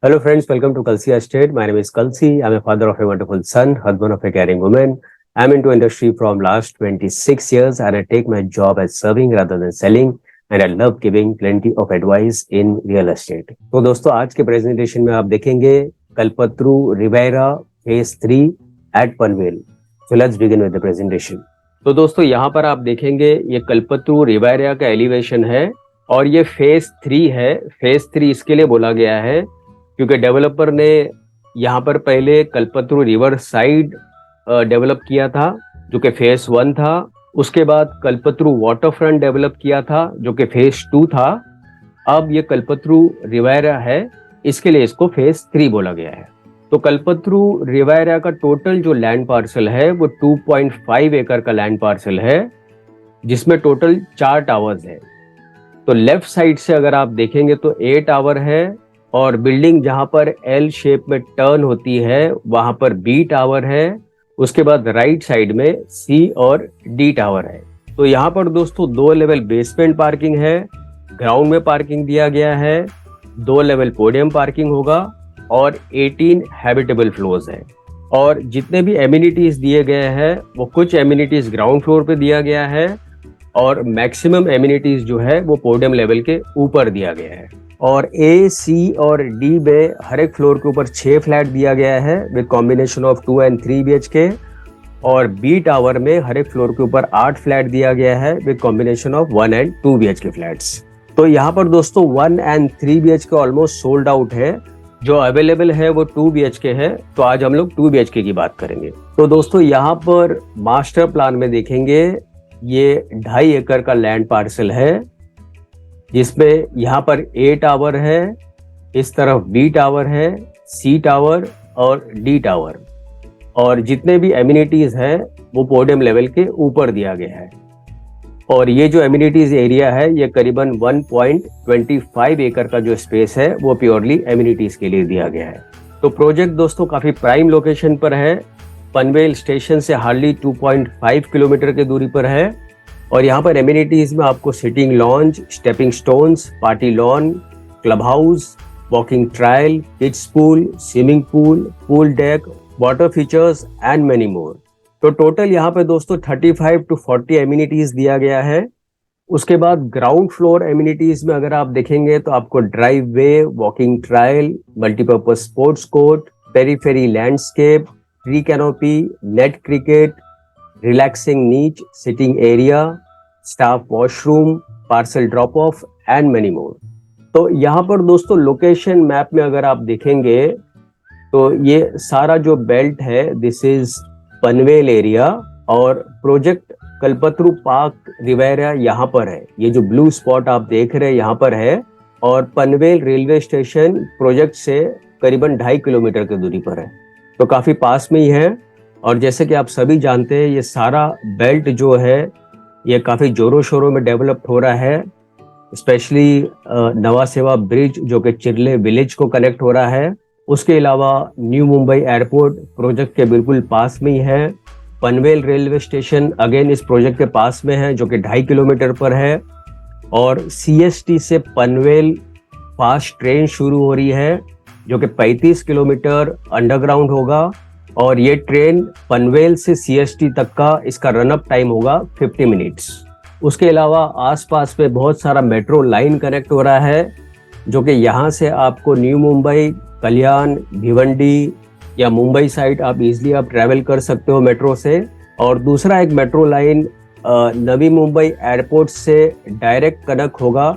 Hello, friends. Welcome to Kalsi Estate. My name is Kalsi. I'm a father of a wonderful son, husband of a caring woman. I'm into industry from last 26 years, and I take my job as serving rather than selling. And I love giving plenty of advice in real estate. तो दोस्तों आज के presentation में आप देखेंगे Kalpataru riviera phase 3 at Panvel. So let's begin with the presentation. तो दोस्तों यहाँ पर आप देखेंगे ये कल्पत्रु रिवेरा का एलिवेशन है और ये फेज 3 है. फेज 3 इसके लिए बोला गया है क्योंकि डेवलपर ने यहाँ पर पहले कल्पत्रु रिवर साइड डेवलप किया था जो कि फेज 1 था. उसके बाद कल्पत्रु वाटर फ्रंट डेवलप किया था जो कि फेज 2 था. अब ये कल्पत्रु रिवेरा है, इसके लिए इसको फेज 3 बोला गया है. तो कल्पत्रु रिवेरा का टोटल जो लैंड पार्सल है वो 2.5 एकड़ का लैंड पार्सल है जिसमें टोटल 4 टावर्स है. तो लेफ्ट साइड से अगर आप देखेंगे तो 8 टावर है और बिल्डिंग जहां पर एल शेप में टर्न होती है वहां पर बी टावर है. उसके बाद राइट साइड में सी और डी टावर है. तो यहाँ पर दोस्तों 2 लेवल बेसमेंट पार्किंग है, ग्राउंड में पार्किंग दिया गया है, 2 लेवल पोडियम पार्किंग होगा और 18 हैबिटेबल फ्लोर्स है. और जितने भी एमिनिटीज दिए गए हैं वो कुछ एमिनिटीज ग्राउंड फ्लोर पे दिया गया है और मैक्सिमम एमिनिटीज जो है वो पोडियम लेवल के ऊपर दिया गया है. और ए, सी और डी में हर एक फ्लोर के ऊपर 6 फ्लैट दिया गया है with combination of 2 and 3 BHK. और बी टावर में हर एक फ्लोर के ऊपर 8 फ्लैट दिया गया है with combination of 1 and 2 BHK flats. तो यहाँ पर दोस्तों 1 and 3 BHK almost sold out है. जो अवेलेबल है वो 2 BHK है. तो आज हम लोग 2 BHK की बात करेंगे. तो दोस्तों यहाँ पर मास्टर प्लान में देखेंगे ये 2.5 एकड़ का लैंड पार्सल है जिसमें यहाँ पर ए टावर है, इस तरफ बी टावर है, सी टावर और डी टावर. और जितने भी एमिनिटीज है वो पोडियम लेवल के ऊपर दिया गया है. और ये जो एमिनिटीज एरिया है ये करीबन 1.25 एकड़ का जो स्पेस है वो प्योरली एमिनिटीज के लिए दिया गया है. तो प्रोजेक्ट दोस्तों काफी प्राइम लोकेशन पर है. पनवेल स्टेशन से हार्डली 2.5 किलोमीटर की दूरी पर है. और यहाँ पर एमिनिटीज में आपको sitting lounge, stepping stones, party lawn, club house, walking trial, kids pool, swimming pool, pool deck, water features and many more. तो टोटल यहाँ पे दोस्तों 35 to 40 एमिनिटीज दिया गया है. उसके बाद ग्राउंड फ्लोर एमिनिटीज में अगर आप देखेंगे तो आपको drive way, walking trail, multipurpose sports court, periphery landscape, tree canopy, net cricket, relaxing niche, sitting area, staff washroom, parcel drop off and many more. तो यहाँ पर दोस्तों लोकेशन मैप में अगर आप देखेंगे तो ये सारा जो बेल्ट है दिस इज पनवेल एरिया. और प्रोजेक्ट कल्पत्रु पार्क रिवेरा यहाँ पर है. ये जो ब्लू स्पॉट आप देख रहे हैं यहाँ पर है. और पनवेल रेलवे स्टेशन प्रोजेक्ट से करीबन 2.5 किलोमीटर की दूरी पर है. तो काफी पास में ही है. और जैसे कि आप सभी जानते हैं ये सारा बेल्ट जो है ये काफी जोरों शोरों में डेवलप हो रहा है. स्पेशली नवा सेवा ब्रिज जो कि चिरले विलेज को कनेक्ट हो रहा है. उसके अलावा न्यू मुंबई एयरपोर्ट प्रोजेक्ट के बिल्कुल पास में ही है. पनवेल रेलवे स्टेशन अगेन इस प्रोजेक्ट के पास में है जो कि 2.5 किलोमीटर पर है. और CST से पनवेल फास्ट ट्रेन शुरू हो रही है जो कि 35 किलोमीटर अंडरग्राउंड होगा. और ये ट्रेन पनवेल से CST तक का इसका रनअप टाइम होगा 50 मिनट्स. उसके अलावा आसपास में बहुत सारा मेट्रो लाइन कनेक्ट हो रहा है जो कि यहाँ से आपको न्यू मुंबई, कल्याण, भिवंडी या मुंबई साइड आप इजीली आप ट्रैवल कर सकते हो मेट्रो से. और दूसरा एक metro line Navi Mumbai airport से डायरेक्ट कनेक्ट होगा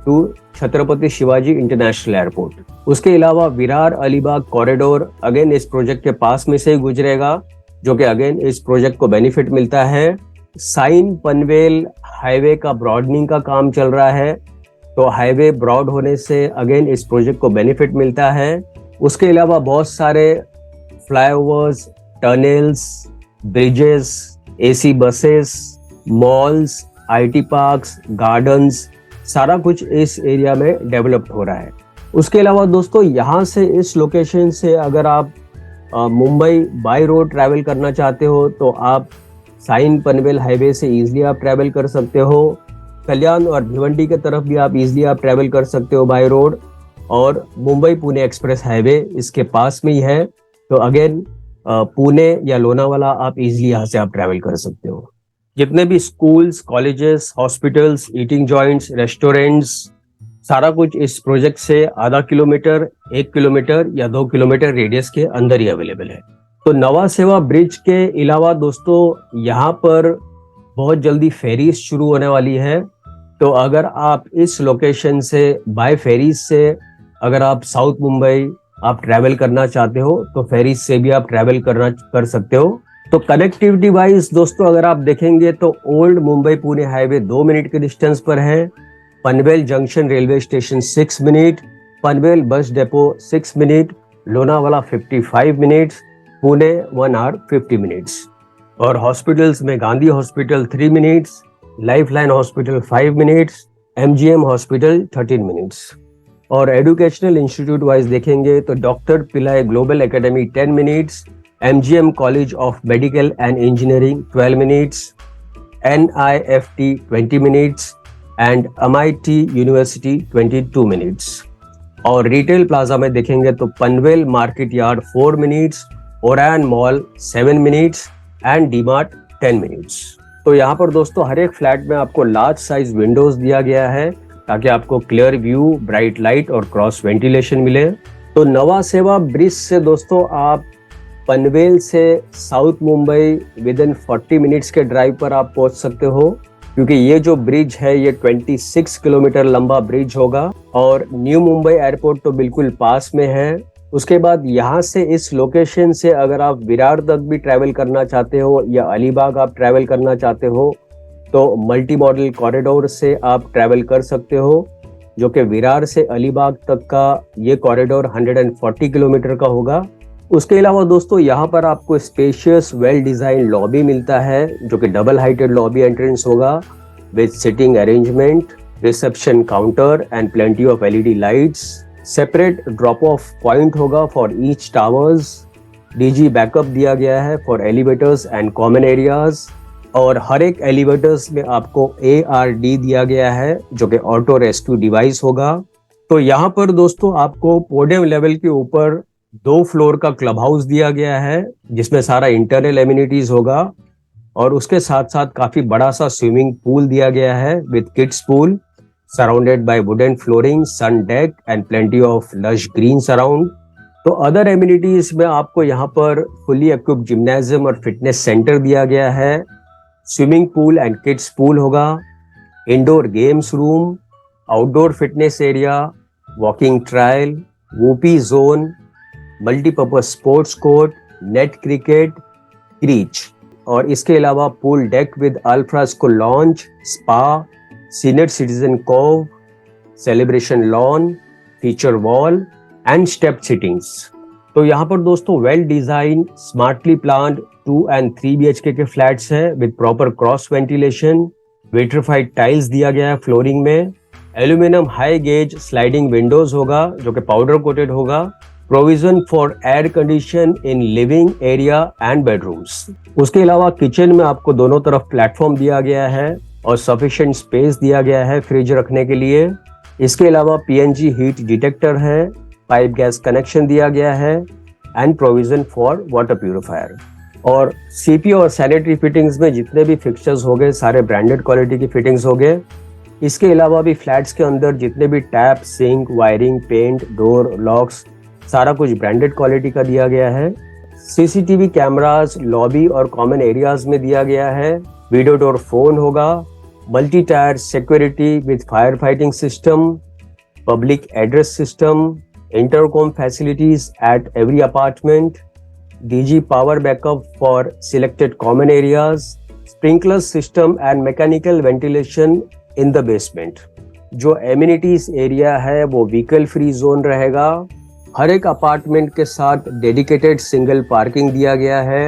to Chhatrapati Shivaji international airport. उसके अलावा विरार अलीबाग कॉरिडोर अगेन इस प्रोजेक्ट के पास में से ही गुजरेगा जो कि अगेन इस प्रोजेक्ट को बेनिफिट मिलता है. साइन पनवेल हाईवे का ब्रॉडनिंग का काम चल रहा है तो हाईवे ब्रॉड होने से अगेन इस प्रोजेक्ट को बेनिफिट मिलता है. उसके अलावा बहुत सारे flyovers, tunnels, bridges, AC buses, malls, IT parks, gardens सारा कुछ इस एरिया में डेवलप हो रहा है. उसके अलावा दोस्तों यहाँ से इस लोकेशन से अगर आप मुंबई बाय रोड ट्रैवल करना चाहते हो तो आप साइन पनवेल हाईवे से इजीली आप ट्रैवल कर सकते हो. कल्याण और भिवंडी की तरफ भी आप इजीली आप ट्रैवल कर सकते हो बाय रोड. और मुंबई पुणे एक्सप्रेस हाईवे इसके पास में ही है। तो अगेन पुणे या लोनावाला आप इजीली यहाँ से आप ट्रैवल कर सकते हो। जितने भी schools, colleges, hospitals, eating joints, restaurants, सारा कुछ इस प्रोजेक्ट से आधा किलोमीटर, 1 किलोमीटर या 2 किलोमीटर रेडियस के अंदर ही अवेलेबल है। तो नवा सेवा ब्रिज के अलावा दोस्तों यहाँ पर बहुत जल्दी फेरीज शुरू होने वाली है। तो अगर आप इस लोकेशन से बाय फेरीज से अगर आप साउथ मुंबई आप ट्रैवल करना चाहते हो तो फेरीज से भी आप ट्रैवल कर सकते हो। तो कनेक्टिविटी वाइज दोस्तों अगर आप देखेंगे तो old Mumbai Pune highway 2 minute के डिस्टेंस पर है, Panvel junction railway station 6 minute, Panvel bus depot 6 minute, Lonavala 55 minutes, Pune 1 hour 50 minutes. और हॉस्पिटल्स में Gandhi hospital 3 minutes, Lifeline hospital 5 minutes, MGM hospital 13 minutes. और एजुकेशनल इंस्टीट्यूट वाइज देखेंगे तो doctor Pillai global academy 10 minutes, MGM college of medical and engineering 12 minutes, NIFT 20 minutes and MIT university 22 minutes. और retail plaza में देखेंगे तो Panvel market yard 4 minutes, Orion mall 7 minutes and DMart 10 minutes. तो यहाँ पर दोस्तों हर एक फ्लैट में आपको लार्ज साइज विंडोज दिया गया है ताकि आपको क्लियर व्यू, ब्राइट लाइट और क्रॉस वेंटिलेशन मिले। तो नवा सेवा ब्रिज से दोस्तों आप पनवेल से south Mumbai with in 40 minutes के ड्राइव पर आप पहुंच सकते हो, क्योंकि ये जो ब्रिज है ये 26 किलोमीटर लंबा ब्रिज होगा और न्यू मुंबई एयरपोर्ट तो बिल्कुल पास में है। उसके बाद यहाँ से इस लोकेशन से अगर आप विरार तक भी ट्रैवल करना चाहते हो या अलीबाग आप ट्रैवल करना चाहते हो तो मल्टी मॉडल कॉरिडोर से आप ट्रैवल कर सकते हो, जो कि विरार से अलीबाग तक का ये कॉरिडोर 140 किलोमीटर का होगा। उसके अलावा दोस्तों यहाँ पर आपको स्पेशियस वेल डिजाइन लॉबी मिलता है, जो कि डबल हाइटेड लॉबी एंट्रेंस होगा with sitting arrangement, reception counter and plenty of LED lights. Separate drop off point होगा for each towers. DG backup दिया गया है for elevators and common areas. और हर एक एलिवेटर्स में आपको ARD दिया गया है, जो कि ऑटो रेस्क्यू डिवाइस होगा। तो यहाँ पर दोस्तों आपको पोडियम लेवल के ऊपर 2 फ्लोर का क्लब हाउस दिया गया है, जिसमें सारा इंटरनल एमिनिटीज होगा और उसके साथ साथ काफी बड़ा सा स्विमिंग पूल दिया गया है with kids pool, surrounded by wooden flooring, sun deck and plenty of lush green surround. तो अदर एमिनिटीज में आपको यहाँ पर फुली इक्विप्ड जिम्नाजियम और फिटनेस सेंटर दिया गया है, swimming pool and kids pool होगा, indoor games room, outdoor fitness area, walking trail, वूपी zone, multipurpose sports court, net cricket, creche. और इसके अलावा pool deck with alfresco lounge, spa, senior citizen cove, celebration lawn, feature wall and step sittings. तो यहाँ पर दोस्तों well design smartly planned 2 and 3 BHK के flats है with proper cross ventilation, vitrified tiles दिया गया है फ्लोरिंग में, aluminium high gauge sliding Windows होगा जो कि पाउडर कोटेड होगा, provision for air condition in living area and bedrooms. उसके अलावा किचन में आपको दोनों तरफ प्लेटफॉर्म दिया गया है और सफिशिएंट स्पेस दिया गया है फ्रिज रखने के लिए। इसके अलावा PNG हीट डिटेक्टर है, पाइप गैस कनेक्शन दिया गया है and provision for water purifier. और CP और सैनिटरी फिटिंग्स में जितने भी फिक्सचर्स हो गए सारे ब्रांडेड क्वालिटी की फिटिंग्स हो गए। इसके अलावा भी फ्लैट्स के अंदर जितने भी tap, sink, wiring, paint, door, locks सारा कुछ ब्रांडेड क्वालिटी का दिया गया है। CCTV कैमरास लॉबी और कॉमन एरियाज में दिया गया है, वीडियो डोर फोन होगा, multi tier security with fire fighting system, public address system, intercom facilities at every apartment, DG power backup for selected common areas, sprinkler system and mechanical ventilation in the basement। जो amenities area है वो vehicle free zone रहेगा। हर एक apartment के साथ dedicated single parking दिया गया है,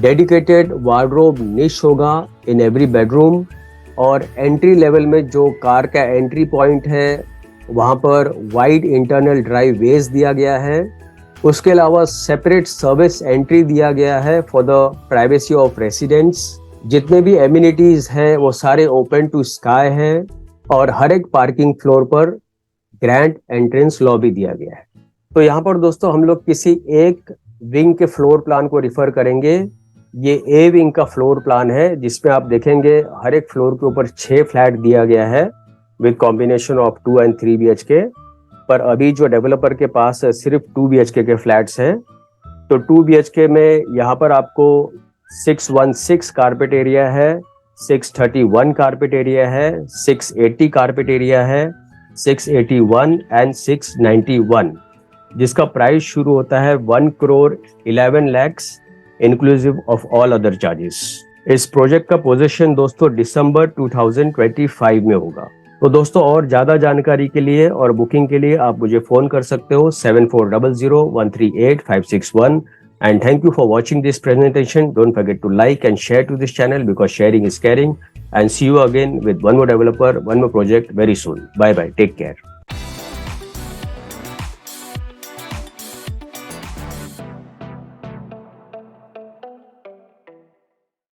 डेडिकेटेड वार्डरोब निश होगा इन एवरी बेडरूम। और एंट्री लेवल में जो कार का एंट्री पॉइंट है वहाँ पर वाइड इंटरनल ड्राइव वेज दिया गया है। उसके अलावा सेपरेट सर्विस एंट्री दिया गया है for the privacy of residents. जितने भी एमिनिटीज हैं वो सारे ओपन टू स्काई हैं और हर एक पार्किंग फ्लोर पर ग्रैंड एंट्रेंस लॉबी दिया गया है। तो यहाँ पर दोस्तों हम लोग किसी एक विंग के फ्लोर प्लान को रिफर करेंगे। ये ए विंग का फ्लोर प्लान है जिसमें आप देखेंगे हर एक फ्लोर के ऊपर 6 फ्लैट दिया गया है with combination of 2 and 3 BHK। पर अभी जो डेवलपर के पास सिर्फ 2 BHK के फ्लैट्स हैं। तो 2 BHK में यहाँ पर आपको 616 कारपेट एरिया है, 631 कारपेट एरिया है, 680 कारपेट एरिया है, 681 एंड 691, जिसका प्राइस शुरू होता है 1,11 lakhs inclusive of all other charges. इस प्रोजेक्ट का पोजीशन दोस्तों दिसंबर 2025 में होगा। तो दोस्तों और ज्यादा जानकारी के लिए और बुकिंग के लिए आप मुझे फोन कर सकते हो 7400138561। And thank you for watching this presentation. Don't forget to like and share to this channel because sharing is caring. And see you again with one more developer, one more project very soon. Bye bye. Take care.